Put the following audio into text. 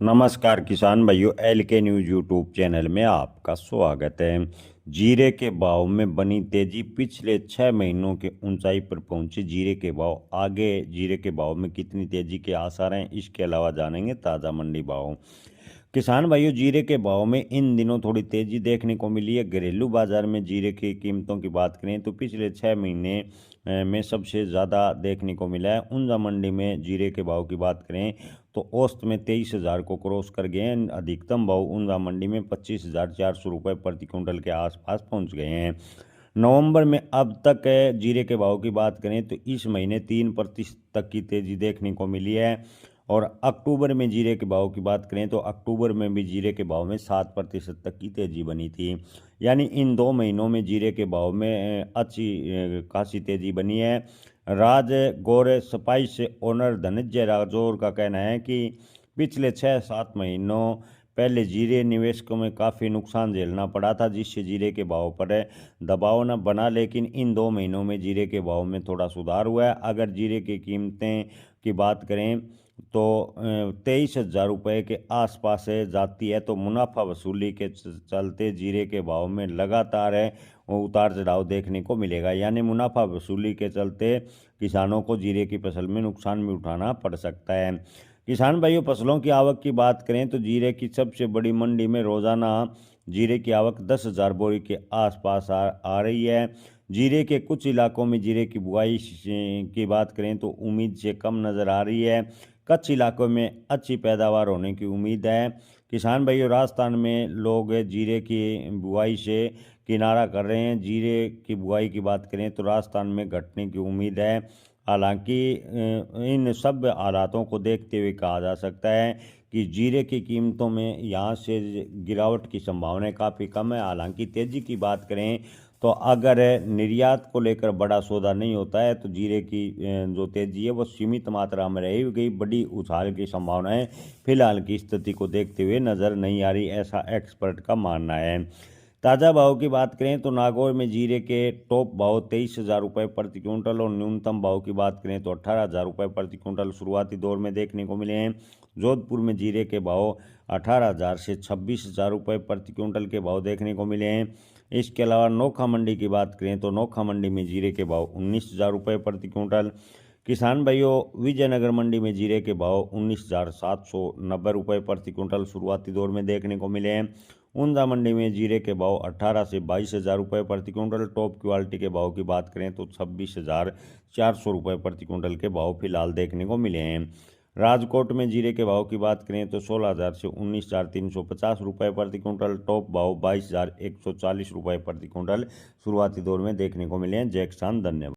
नमस्कार किसान भाइयों, एल के न्यूज़ यूट्यूब चैनल में आपका स्वागत है। जीरे के भाव में बनी तेजी, पिछले 6 महीनों के ऊंचाई पर पहुंचे जीरे के भाव। आगे जीरे के भाव में कितनी तेजी के आसार हैं, इसके अलावा जानेंगे ताज़ा मंडी भाव। किसान भाइयों, जीरे के भाव में इन दिनों थोड़ी तेजी देखने को मिली है। घरेलू बाजार में जीरे की कीमतों की बात करें तो पिछले 6 महीने में सबसे ज़्यादा देखने को मिला है। ऊंझा मंडी में जीरे के भाव की बात करें तो औसत में 23,000 को क्रॉस कर गए हैं। अधिकतम भाव ऊंझा मंडी में 25,400 रुपये प्रति क्विंटल के आसपास पहुंच गए हैं। नवंबर में अब तक जीरे के भाव की बात करें तो इस महीने 3% तक की तेजी देखने को मिली है। और अक्टूबर में जीरे के भाव की बात करें तो अक्टूबर में भी जीरे के भाव में 7% तक की तेजी बनी थी। यानी इन 2 महीनों में जीरे के भाव में अच्छी खासी तेजी बनी है। राज गौर स्पाइस ओनर धनंजय राजौर का कहना है कि पिछले 6-7 महीनों पहले जीरे निवेशकों में काफ़ी नुकसान झेलना पड़ा था, जिससे जीरे के भाव पर दबाव न बना। लेकिन इन 2 महीनों में जीरे के भाव में थोड़ा सुधार हुआ है। अगर जीरे की कीमतें की बात करें तो 23,000 रुपये के आसपास जाती है, तो मुनाफा वसूली के चलते जीरे के भाव में लगातार उतार चढ़ाव देखने को मिलेगा। यानी मुनाफा वसूली के चलते किसानों को जीरे की फसल में नुकसान भी उठाना पड़ सकता है। किसान भाइयों, फसलों की आवक की बात करें तो जीरे की सबसे बड़ी मंडी में रोजाना जीरे की आवक 10,000 बोरी के आसपास आ रही है। जीरे के कुछ इलाकों में जीरे की बुआई की बात करें तो उम्मीद से कम नज़र आ रही है। कुछ इलाकों में अच्छी पैदावार होने की उम्मीद है। किसान भाइयों, राजस्थान में लोग जीरे की बुआई से किनारा कर रहे हैं। जीरे की बुआई की बात करें तो राजस्थान में घटने की उम्मीद है। हालांकि इन सब हालातों को देखते हुए कहा जा सकता है कि जीरे की कीमतों में यहाँ से गिरावट की संभावनाएं काफ़ी कम है। हालांकि तेज़ी की बात करें तो अगर निर्यात को लेकर बड़ा सौदा नहीं होता है तो जीरे की जो तेज़ी है वो सीमित मात्रा में रहेगी। बड़ी उछाल की संभावनाएं फिलहाल की स्थिति को देखते हुए नज़र नहीं आ रही, ऐसा एक्सपर्ट का मानना है। ताज़ा भाव की बात करें तो नागौर में जीरे के टॉप भाव 23,000 रुपये प्रति क्विंटल और न्यूनतम भाव की बात करें तो 18,000 रुपये प्रति क्विंटल शुरुआती दौर में देखने को मिले हैं। जोधपुर में जीरे के भाव 18,000 से 26,000 रुपये प्रति क्विंटल के भाव देखने को मिले हैं। इसके अलावा नोखा मंडी की बात करें तो नोखा मंडी में जीरे के भाव 19,000 रुपये प्रति क्विंटल। किसान भाइयों, विजयनगर मंडी में जीरे के भाव 19,790 रुपये प्रति क्विंटल शुरुआती दौर में देखने को मिले हैं। ऊंझा मंडी में जीरे के भाव 18 से 22,000 रुपये प्रति क्विंटल। टॉप क्वालिटी के भाव की बात करें तो 26,400 रुपये प्रति क्विंटल के भाव फिलहाल देखने को मिले हैं। राजकोट में जीरे के भाव की बात करें तो 16,000 से 19,350 रुपये प्रति क्विंटल। टॉप भाव 22,140 रुपये प्रति क्विंटल शुरुआती दौर में देखने को मिले हैं। जय किसान, धन्यवाद।